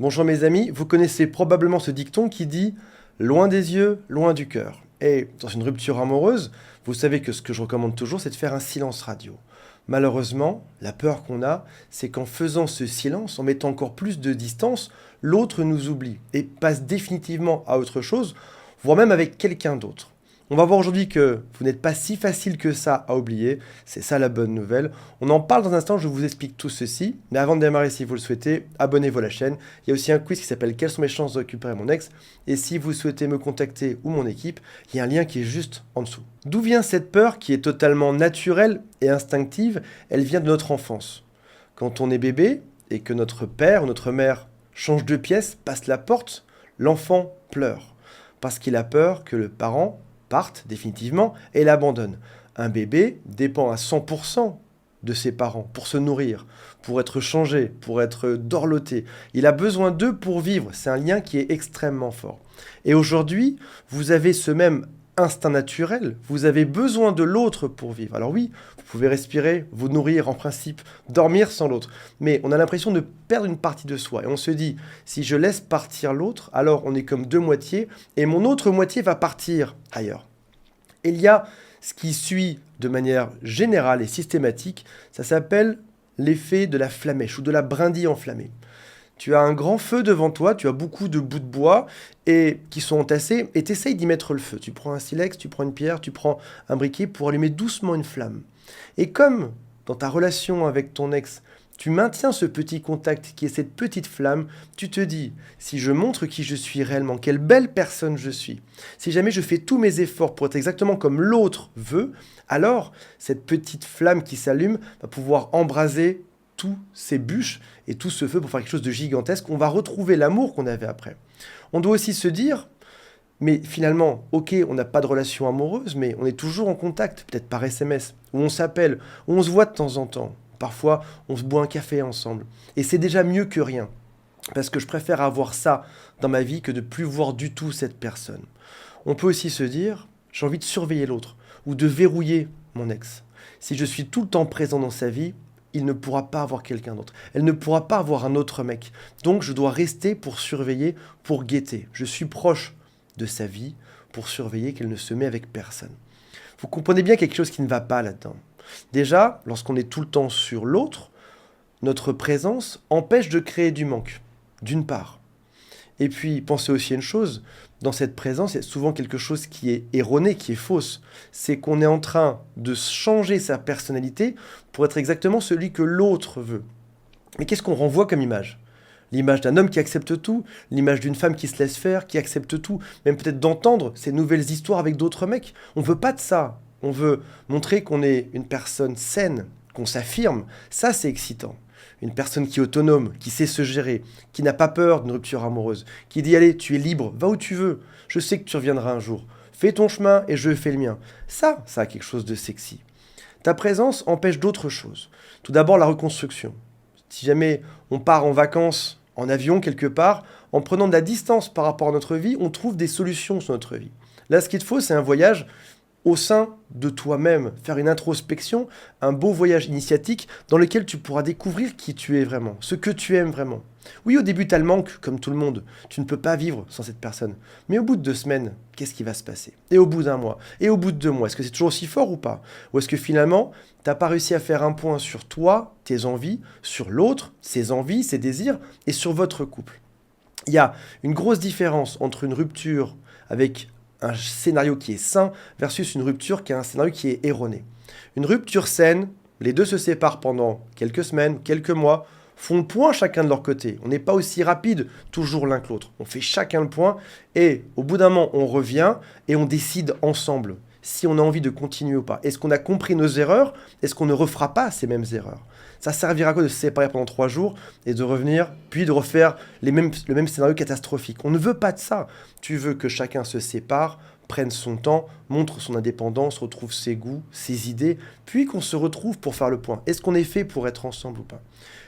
Bonjour mes amis, vous connaissez probablement ce dicton qui dit loin des yeux, loin du cœur. Et dans une rupture amoureuse, vous savez que ce que je recommande toujours, c'est de faire un silence radio. Malheureusement, la peur qu'on a, c'est qu'en faisant ce silence, en mettant encore plus de distance, l'autre nous oublie et passe définitivement à autre chose, voire même avec quelqu'un d'autre. On va voir aujourd'hui que vous n'êtes pas si facile que ça à oublier, c'est ça la bonne nouvelle. On en parle dans un instant, je vous explique tout ceci, mais avant de démarrer, si vous le souhaitez, abonnez-vous à la chaîne. Il y a aussi un quiz qui s'appelle Quelles sont mes chances de récupérer mon ex? Et si vous souhaitez me contacter ou mon équipe, il y a un lien qui est juste en dessous. D'où vient cette peur qui est totalement naturelle et instinctive? Elle vient de notre enfance. Quand on est bébé et que notre père ou notre mère change de pièce, passe la porte, l'enfant pleure. Parce qu'il a peur que le parent parte définitivement et l'abandonne. Un bébé dépend à 100% de ses parents pour se nourrir, pour être changé, pour être dorloté. Il a besoin d'eux pour vivre. C'est un lien qui est extrêmement fort. Et aujourd'hui, vous avez ce même instinct naturel, vous avez besoin de l'autre pour vivre. Alors oui, vous pouvez respirer, vous nourrir en principe, dormir sans l'autre, mais on a l'impression de perdre une partie de soi. Et on se dit, si je laisse partir l'autre, alors on est comme deux moitiés, et mon autre moitié va partir ailleurs. Et il y a ce qui suit de manière générale et systématique, ça s'appelle l'effet de la flamèche ou de la brindille enflammée. Tu as un grand feu devant toi, tu as beaucoup de bouts de bois et qui sont entassés et tu essayes d'y mettre le feu. Tu prends un silex, tu prends une pierre, tu prends un briquet pour allumer doucement une flamme. Et comme dans ta relation avec ton ex, tu maintiens ce petit contact qui est cette petite flamme, tu te dis, si je montre qui je suis réellement, quelle belle personne je suis, si jamais je fais tous mes efforts pour être exactement comme l'autre veut, alors cette petite flamme qui s'allume va pouvoir embraser tous ces bûches et tout ce feu pour faire quelque chose de gigantesque. On va retrouver l'amour qu'on avait après. On doit aussi se dire, mais finalement, ok, on n'a pas de relation amoureuse, mais on est toujours en contact, peut-être par SMS, où on s'appelle, où on se voit de temps en temps. Parfois, on se boit un café ensemble. Et c'est déjà mieux que rien. Parce que je préfère avoir ça dans ma vie que de plus voir du tout cette personne. On peut aussi se dire, j'ai envie de surveiller l'autre, ou de verrouiller mon ex. Si je suis tout le temps présent dans sa vie, il ne pourra pas avoir quelqu'un d'autre. Elle ne pourra pas avoir un autre mec. Donc je dois rester pour surveiller, pour guetter. Je suis proche de sa vie pour surveiller qu'elle ne se met avec personne. Vous comprenez bien quelque chose qui ne va pas là-dedans. Déjà, lorsqu'on est tout le temps sur l'autre, notre présence empêche de créer du manque, d'une part. Et puis, pensez aussi à une chose, dans cette présence, il y a souvent quelque chose qui est erroné, qui est fausse. C'est qu'on est en train de changer sa personnalité pour être exactement celui que l'autre veut. Mais qu'est-ce qu'on renvoie comme image? L'image d'un homme qui accepte tout, l'image d'une femme qui se laisse faire, qui accepte tout, même peut-être d'entendre ces nouvelles histoires avec d'autres mecs. On veut pas de ça. On veut montrer qu'on est une personne saine, qu'on s'affirme. Ça, c'est excitant. Une personne qui est autonome, qui sait se gérer, qui n'a pas peur d'une rupture amoureuse, qui dit allez, tu es libre, va où tu veux, je sais que tu reviendras un jour, fais ton chemin et je fais le mien. Ça a quelque chose de sexy. Ta présence empêche d'autres choses. Tout d'abord, la reconstruction. Si jamais on part en vacances, en avion quelque part, en prenant de la distance par rapport à notre vie, on trouve des solutions sur notre vie. Là, ce qu'il te faut, c'est un voyage au sein de toi-même, faire une introspection, un beau voyage initiatique dans lequel tu pourras découvrir qui tu es vraiment, ce que tu aimes vraiment. Oui, au début, tu as le manque, comme tout le monde. Tu ne peux pas vivre sans cette personne. Mais au bout de 2 semaines, qu'est-ce qui va se passer? Et au bout d'un mois? Et au bout de 2 mois? Est-ce que c'est toujours aussi fort ou pas? Ou est-ce que finalement, tu n'as pas réussi à faire un point sur toi, tes envies, sur l'autre, ses envies, ses désirs, et sur votre couple? Il y a une grosse différence entre une rupture avec un scénario qui est sain versus une rupture qui a un scénario qui est erroné. Une rupture saine, les deux se séparent pendant quelques semaines, quelques mois, font le point chacun de leur côté. On n'est pas aussi rapide toujours l'un que l'autre. On fait chacun le point et au bout d'un moment, on revient et on décide ensemble si on a envie de continuer ou pas. Est-ce qu'on a compris nos erreurs? Est-ce qu'on ne refera pas ces mêmes erreurs? Ça servira à quoi de se séparer pendant 3 jours et de revenir, puis de refaire le même scénario catastrophique? On ne veut pas de ça. Tu veux que chacun se sépare, prenne son temps, montre son indépendance, retrouve ses goûts, ses idées, puis qu'on se retrouve pour faire le point. Est-ce qu'on est fait pour être ensemble ou pas?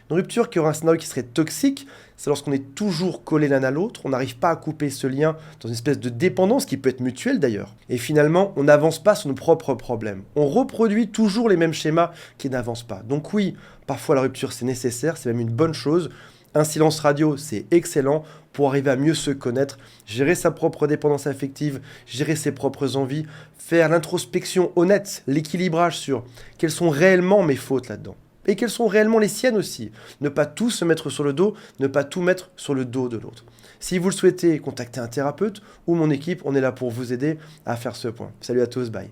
Une rupture qui aura un scénario qui serait toxique, c'est lorsqu'on est toujours collé l'un à l'autre, on n'arrive pas à couper ce lien dans une espèce de dépendance qui peut être mutuelle d'ailleurs. Et finalement, on n'avance pas sur nos propres problèmes. On reproduit toujours les mêmes schémas qui n'avancent pas. Donc oui, parfois la rupture c'est nécessaire, c'est même une bonne chose. Un silence radio, c'est excellent pour arriver à mieux se connaître, gérer sa propre dépendance affective, gérer ses propres envies, faire l'introspection honnête, l'équilibrage sur quelles sont réellement mes fautes là-dedans. Et quelles sont réellement les siennes aussi. Ne pas tout se mettre sur le dos, ne pas tout mettre sur le dos de l'autre. Si vous le souhaitez, contactez un thérapeute ou mon équipe, on est là pour vous aider à faire ce point. Salut à tous, bye.